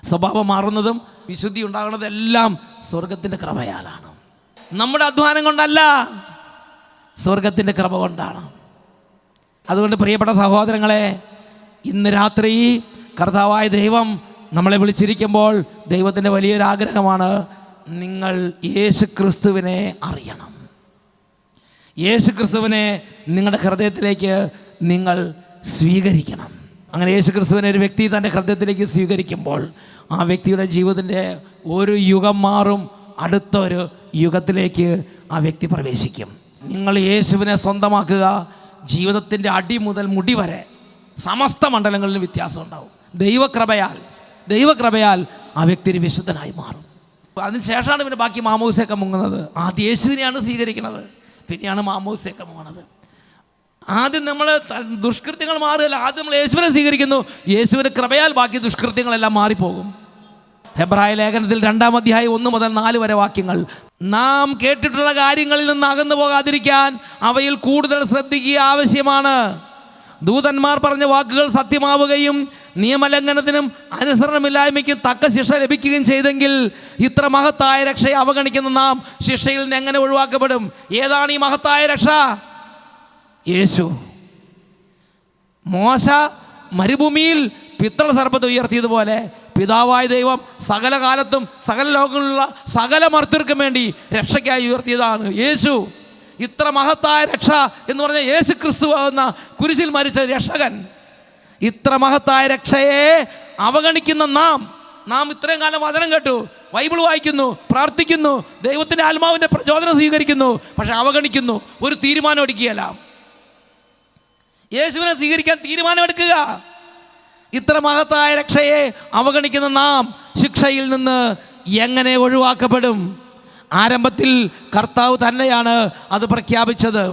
സ്വഭാവം മാറുന്നതും വിശുദ്ധി ഉണ്ടാകുന്നതും എല്ലാം സ്വർഗത്തിൻ്റെ കൃപയാലാണ്, നമ്മുടെ അധ്വാനം കൊണ്ടല്ല, സ്വർഗത്തിൻ്റെ കൃപ കൊണ്ടാണ്. അതുകൊണ്ട് പ്രിയപ്പെട്ട സഹോദരങ്ങളെ, ഇന്ന് രാത്രി കർത്താവായ ദൈവം നമ്മളെ വിളിച്ചിരിക്കുമ്പോൾ ദൈവത്തിൻ്റെ വലിയൊരു ആഗ്രഹമാണ്, നിങ്ങൾ യേശു ക്രിസ്തുവിനെ അറിയണം. യേശു ക്രിസ്തുവിനെ നിങ്ങളുടെ ഹൃദയത്തിലേക്ക് നിങ്ങൾ സ്വീകരിക്കണം. അങ്ങനെ യേശു ക്രിസ്തുവിനെ ഒരു വ്യക്തി തൻ്റെ ഹൃദയത്തിലേക്ക് സ്വീകരിക്കുമ്പോൾ ആ വ്യക്തിയുടെ ജീവിതത്തിൻ്റെ ഒരു യുഗം മാറും, അടുത്തൊരു യുഗത്തിലേക്ക് ആ വ്യക്തി പ്രവേശിക്കും. നിങ്ങൾ യേശുവിനെ സ്വന്തമാക്കുക. ജീവിതത്തിൻ്റെ അടി മുതൽ മുടി വരെ സമസ്ത മണ്ഡലങ്ങളിലും വ്യത്യാസം ഉണ്ടാവും. ദൈവകൃപയാൽ ആ വ്യക്തി ഒരു വിശുദ്ധനായി മാറും. അതിനുശേഷമാണ് പിന്നെ ബാക്കി മാമോദിസയൊക്കെ മുങ്ങുന്നത്. ആദ്യം യേശുവിനെയാണ് സ്വീകരിക്കുന്നത്, പിന്നെയാണ് മാമോദിസയൊക്കെ മുങ്ങുന്നത്. ആദ്യം നമ്മൾ ദുഷ്കൃത്യങ്ങൾ മാറുകയല്ല, ആദ്യം നമ്മൾ യേശുവിനെ സ്വീകരിക്കുന്നു. യേശുവിൻ്റെ കൃപയാൽ ബാക്കി ദുഷ്കൃത്യങ്ങളെല്ലാം മാറിപ്പോകും. ഹെബ്രായ ലേഖനത്തിൽ 2-ാം അധ്യായം 1 മുതൽ 4 വരെ വാക്യങ്ങൾ, നാം കേട്ടിട്ടുള്ള കാര്യങ്ങളിൽ നിന്ന് അകന്നു പോകാതിരിക്കാൻ അവയിൽ കൂടുതൽ ശ്രദ്ധിക്കുക ആവശ്യമാണ്. ദൂതന്മാർ പറഞ്ഞ വാക്കുകൾ സത്യമാവുകയും നിയമലംഘനത്തിനും അനുസരണമില്ലായ്മയ്ക്കും തക്ക ശിക്ഷ ലഭിക്കുകയും ചെയ്തെങ്കിൽ ഇത്ര മഹത്തായ രക്ഷയെ അവഗണിക്കുന്ന നാം ശിക്ഷയിൽ നിന്ന് എങ്ങനെ ഒഴിവാക്കപ്പെടും? ഏതാണ് ഈ മഹത്തായ രക്ഷ? യേശു. മോശ മരുഭൂമിയിൽ പിത്തള സർപ്പത്തെ ഉയർത്തിയതുപോലെ പിതാവായ ദൈവം സകല കാലത്തും സകല ലോകങ്ങളിലുള്ള സകല മർത്യർക്കും വേണ്ടി രക്ഷയ്ക്കായി ഉയർത്തിയതാണ് യേശു. ഇത്ര മഹത്തായ രക്ഷ എന്ന് പറഞ്ഞാൽ യേശു ക്രിസ്തു എന്ന കുരിശിൽ മരിച്ച രക്ഷകൻ. ഇത്ര മഹത്തായ രക്ഷയെ അവഗണിക്കുന്ന നാം ഇത്രയും കാലം വചനം കേട്ടു, ബൈബിൾ വായിക്കുന്നു, പ്രാർത്ഥിക്കുന്നു, ദൈവത്തിൻ്റെ ആത്മാവിൻ്റെ പ്രചോദനം സ്വീകരിക്കുന്നു, പക്ഷെ അവഗണിക്കുന്നു. ഒരു തീരുമാനം എടുക്കുകയല്ല, യേശുവിനെ സ്വീകരിക്കാൻ തീരുമാനമെടുക്കുക. ഇത്ര മഹത്തായ രക്ഷയെ അവഗണിക്കുന്ന നാം ശിക്ഷയിൽ നിന്ന് എങ്ങനെ ഒഴിവാക്കപ്പെടും? ആരംഭത്തിൽ കർത്താവ് തന്നെയാണ് അത് പ്രഖ്യാപിച്ചത്.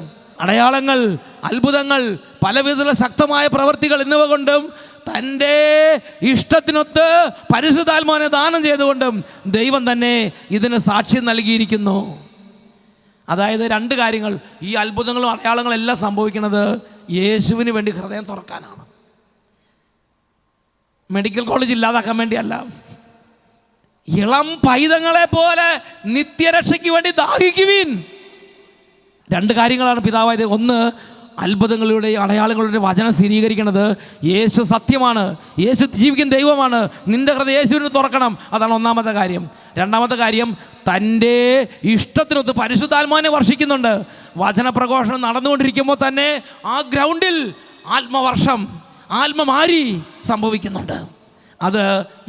അടയാളങ്ങൾ, അത്ഭുതങ്ങൾ, പലവിധത്തിലുള്ള ശക്തമായ പ്രവൃത്തികൾ എന്നിവ കൊണ്ടും തൻ്റെ ഇഷ്ടത്തിനൊത്ത് പരിശുദ്ധാത്മാവിനെ ദാനം ചെയ്തുകൊണ്ടും ദൈവം തന്നെ ഇതിന് സാക്ഷ്യം നൽകിയിരിക്കുന്നു. അതായത് 2 കാര്യങ്ങൾ, ഈ അത്ഭുതങ്ങളും അടയാളങ്ങളും എല്ലാം സംഭവിക്കുന്നത് യേശുവിന് വേണ്ടി ഹൃദയം തുറക്കാനാണ്. മെഡിക്കൽ കോളേജ് ഇല്ലാതാക്കാൻ വേണ്ടിയല്ല. ഇളം പൈതങ്ങളെ പോലെ നിത്യരക്ഷയ്ക്ക് വേണ്ടി ദാഹിക്കുവിൻ. 2 കാര്യങ്ങളാണ് പിതാവായത്. ഒന്ന്, അത്ഭുതങ്ങളുടെയും അടയാളങ്ങളുടെയും വചനം സ്ഥിരീകരിക്കുന്നത് യേശു സത്യമാണ്, യേശു ജീവിക്കുന്ന ദൈവമാണ്. നിന്റെ ഹൃദയം യേശുവിന് തുറക്കണം, അതാണ് ഒന്നാമത്തെ കാര്യം. 2ാമത്തെ കാര്യം, തൻ്റെ ഇഷ്ടത്തിനൊത്ത് പരിശുദ്ധാത്മാവിനെ വർഷിക്കുന്നുണ്ട്. വചനപ്രഘോഷണം നടന്നുകൊണ്ടിരിക്കുമ്പോൾ തന്നെ ആ ഗ്രൗണ്ടിൽ ആത്മവർഷം, ആത്മമാരി സംഭവിക്കുന്നുണ്ട്. അത്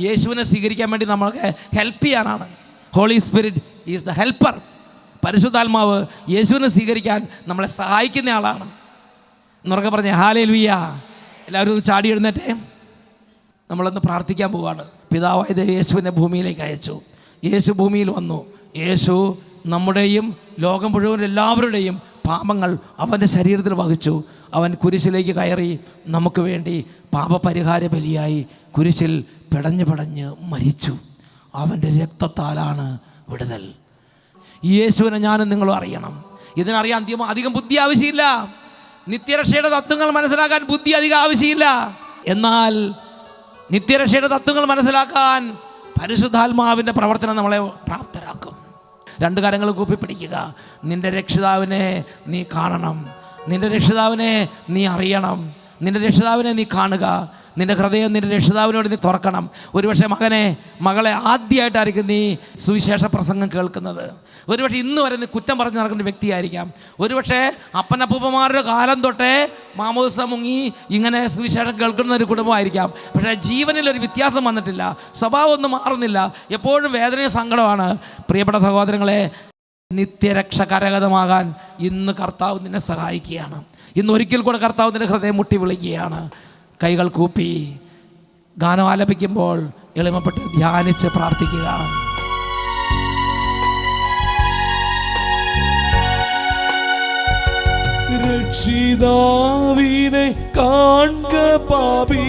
യേശുവിനെ സ്വീകരിക്കാൻ വേണ്ടി നമ്മൾക്ക് ഹെൽപ്പ് ചെയ്യാനാണ്. Holy spirit is the helper. പരിശുദ്ധാത്മാവ് യേശുവിനെ സ്വീകരിക്കാൻ നമ്മളെ സഹായിക്കുന്ന ആളാണ്. എന്നൊക്കെ പറഞ്ഞേ ഹല്ലേലൂയ. എല്ലാവരും ഒന്ന് ചാടി എഴുന്നേറ്റേ. നമ്മളൊന്ന് പ്രാർത്ഥിക്കാൻ പോവുകയാണ്. പിതാവായ യേശുവിനെ ഭൂമിയിലേക്ക് അയച്ചു. യേശു ഭൂമിയിൽ വന്നു. യേശു നമ്മുടെയും ലോകം മുഴുവൻ എല്ലാവരുടെയും പാപങ്ങൾ അവൻ്റെ ശരീരത്തിൽ വഹിച്ചു. അവൻ കുരിശിലേക്ക് കയറി നമുക്ക് വേണ്ടി പാപപരിഹാര ബലിയായി കുരിശിൽ പിടഞ്ഞ് മരിച്ചു. അവൻ്റെ രക്തത്താലാണ് വിടുതൽ. ഈ യേശുവിനെ ഞാനും നിങ്ങളും അറിയണം. ഇതിനറിയാൻ അധികം ബുദ്ധി ആവശ്യമില്ല. നിത്യരക്ഷയുടെ തത്വങ്ങൾ മനസ്സിലാക്കാൻ ബുദ്ധി അധികം ആവശ്യമില്ല. എന്നാൽ നിത്യരക്ഷയുടെ തത്വങ്ങൾ മനസ്സിലാക്കാൻ പരിശുദ്ധാത്മാവിൻ്റെ പ്രവർത്തനം നമ്മളെ പ്രാപ്തരാക്കും. 2 കാര്യങ്ങൾ കൂപ്പിപ്പിടിക്കുക. നിൻ്റെ രക്ഷിതാവിനെ നീ കാണണം, നിൻ്റെ രക്ഷിതാവിനെ നീ അറിയണം. നിൻ്റെ രക്ഷിതാവിനെ നീ കാണുക. നിൻ്റെ ഹൃദയം നിൻ്റെ രക്ഷിതാവിനോട് നീ തുറക്കണം. ഒരുപക്ഷെ മകളെ ആദ്യമായിട്ടായിരിക്കും നീ സുവിശേഷ പ്രസംഗം കേൾക്കുന്നത്. ഒരുപക്ഷെ ഇന്ന് വരെ നീ കുറ്റം പറഞ്ഞ് നടക്കുന്ന വ്യക്തിയായിരിക്കാം. ഒരുപക്ഷെ അപ്പനപ്പൂപ്പന്മാരുടെ കാലം തൊട്ടേ മാമോദിസ മുങ്ങി ഇങ്ങനെ സുവിശേഷം കേൾക്കുന്ന ഒരു കുടുംബമായിരിക്കാം. പക്ഷേ ജീവനിലൊരു വ്യത്യാസം വന്നിട്ടില്ല, സ്വഭാവം ഒന്നും മാറുന്നില്ല, എപ്പോഴും വേദനയും സങ്കടമാണ്. പ്രിയപ്പെട്ട സഹോദരങ്ങളെ, നിത്യരക്ഷ കരഗതമാകാൻ ഇന്ന് കർത്താവ് നിന്നെ സഹായിക്കുകയാണ്. ഇന്ന് ഒരിക്കൽ കൂടെ കർത്താവ് നിന്റെ ഹൃദയം മുട്ടി വിളിക്കുകയാണ്. കൈകൾ കൂപ്പി ഗാനം ആലപിക്കുമ്പോൾ എളിമപ്പെട്ട് ധ്യാനിച്ച് പ്രാർത്ഥിക്കുക. രക്ഷിതാവിനെ കാൺക പാപി,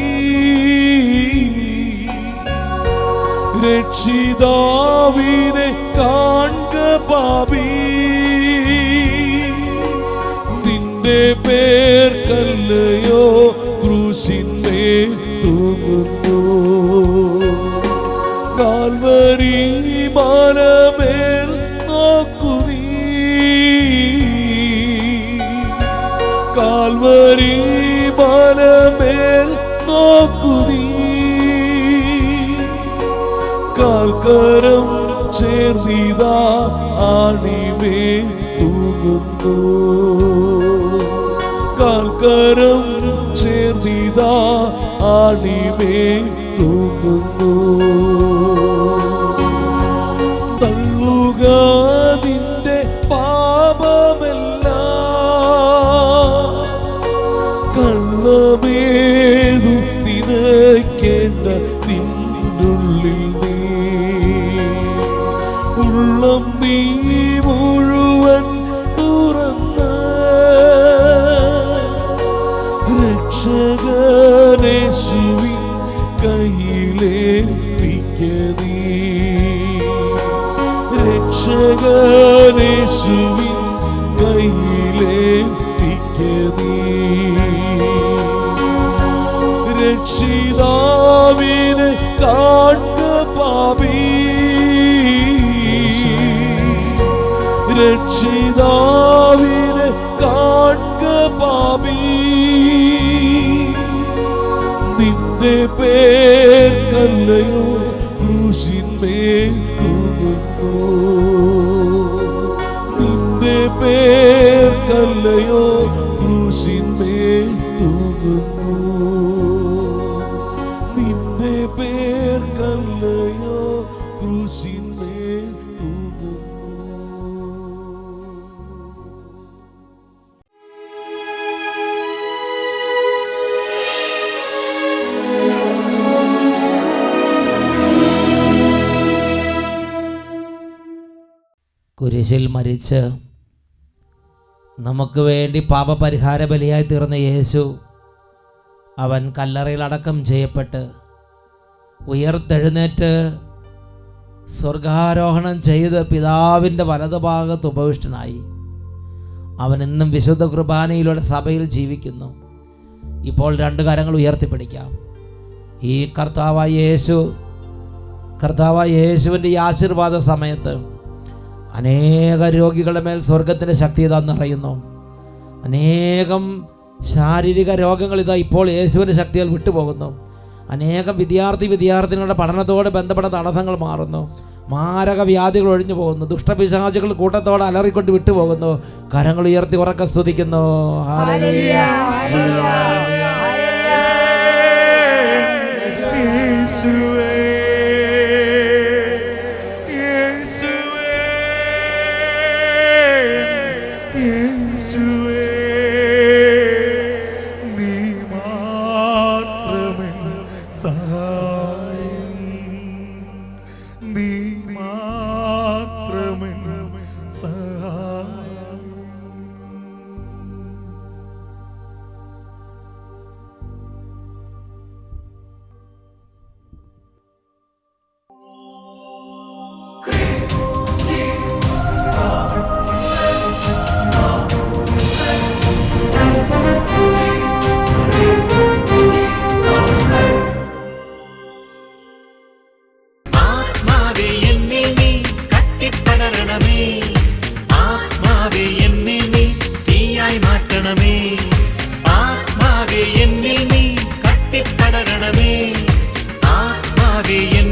രക്ഷിതാവിനെ കാൺക പാപി, നിന്റെ പേർക്കല്ലയോ ക്രൂശിന്മേൽ തൂങ്ങുന്നു. കാൽവരി മലമേൽ നോക്കു നീ, കാൽവരി മലമേൽ നോക്കു നീ. കാൽക്കരം ചേർന്നിതാ ആണിമേൽ തൂങ്ങുന്നു. കാൽക്കരം ചേർന്നിതാ ആണിമേൽ തൂങ്ങുന്നു. തള്ളുക നിന്റെ പാപമെല്ലാം, കള്ളമേതു നിനക്കേണ്ട നിന്നുള്ളിൽ നീ. ഉള്ളം നീ മുഴുവൻ തുറന്ന് രക്ഷകനേശുവിൻ കയ്യിലേൽപ്പിക്ക നീ. രക്ഷകനേശുവിൻ കയ്യിലേൽപ്പിക്ക നീ. രക്ഷിതാവിനെ കാൺക പാപി, രക്ഷിതാവിനെ കാൺക പാപി, നിന്റെ പേർക്കല്ലയോ ക്രൂശിന്മേൽ തൂങ്ങുന്നു. നിന്റെ പേർക്കല്ലയോ ക്രൂശിന്മേൽ തൂങ്ങുന്നു. നിന്റെ പേർക്കല്ലയോ ക്രൂശിന്മേൽ തൂങ്ങുന്നു. കുരിശിൽ മരിച്ച് നമുക്ക് വേണ്ടി പാപപരിഹാര ബലിയായി തീർന്ന യേശു, അവൻ കല്ലറയിൽ അടക്കം ചെയ്യപ്പെട്ട് ഉയർത്തെഴുന്നേറ്റ് സ്വർഗാരോഹണം ചെയ്ത് പിതാവിൻ്റെ വലതുഭാഗത്ത് ഉപവിഷ്ടനായി. അവൻ ഇന്നും വിശുദ്ധ കുർബാനയിലൂടെ സഭയിൽ ജീവിക്കുന്നു. ഇപ്പോൾ രണ്ട് കരങ്ങൾ ഉയർത്തിപ്പിടിക്കാം. ഈ കർത്താവായ യേശുവിൻ്റെ ഈ ആശീർവാദ സമയത്ത് അനേക രോഗികളുടെ മേൽ സ്വർഗത്തിൻ്റെ ശക്തി ഇതാ നിറയുന്നു. അനേകം ശാരീരിക രോഗങ്ങൾ ഇതാ ഇപ്പോൾ യേശുവിൻ്റെ ശക്തിയാൽ വിട്ടുപോകുന്നു. അനേകം വിദ്യാർത്ഥിനികളുടെ പഠനത്തോട് ബന്ധപ്പെട്ട തടസ്സങ്ങൾ മാറുന്നു. മാരക വ്യാധികൾ ഒഴിഞ്ഞു പോകുന്നു. ദുഷ്ടപിശാചുകൾ കൂട്ടത്തോടെ അലറിക്കൊണ്ട് വിട്ടുപോകുന്നു. കരങ്ങൾ ഉയർത്തി ഉറക്കെ സ്തുതിക്കുന്നു. ഹല്ലേലൂയ. ആത്മാവേ എൻ